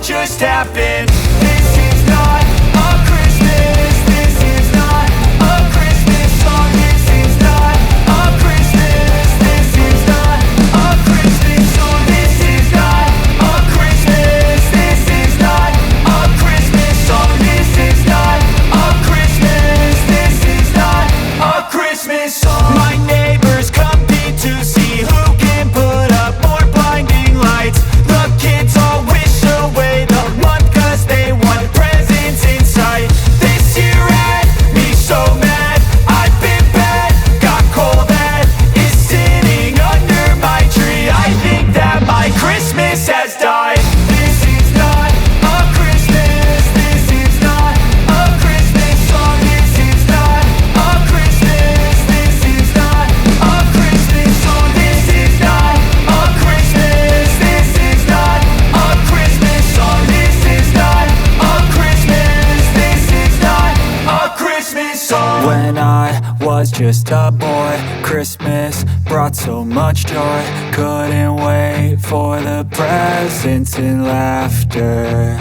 just happened. This is not a Christmas. This is not a Christmas song. This is not a Christmas. This is not a Christmas song. This is not a Christmas. This is not a Christmas song. This is not a Christmas. This is not a Christmas song. My neighbors compete to see who can put up more blinding lights. The kids all wish away the month 'cause they want presents in sight. This year had me so mad. I've been bad, got coal that is sitting under my tree. I think that my Christmas has died. This is not a Christmas. This is not a Christmas song. This is not a Christmas. This is not a Christmas song. This is not a Christmas. This is not a Christmas song. This is not a Christmas. This is not a Christmas song. When I was just a boy, Christmas brought so much joy. Couldn't wait for the presents and laughter.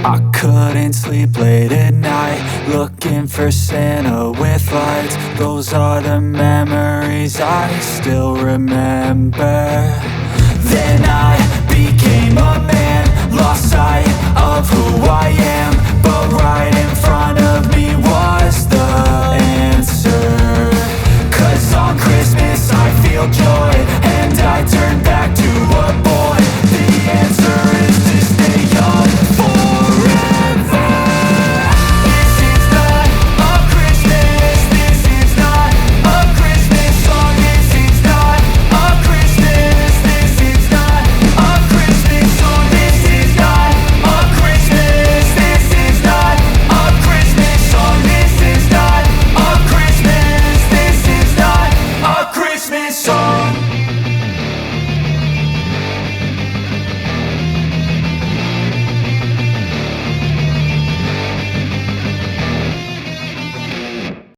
I couldn't sleep late at night, looking for Santa with lights. Those are the memories I still remember. Then I became a man, lost sight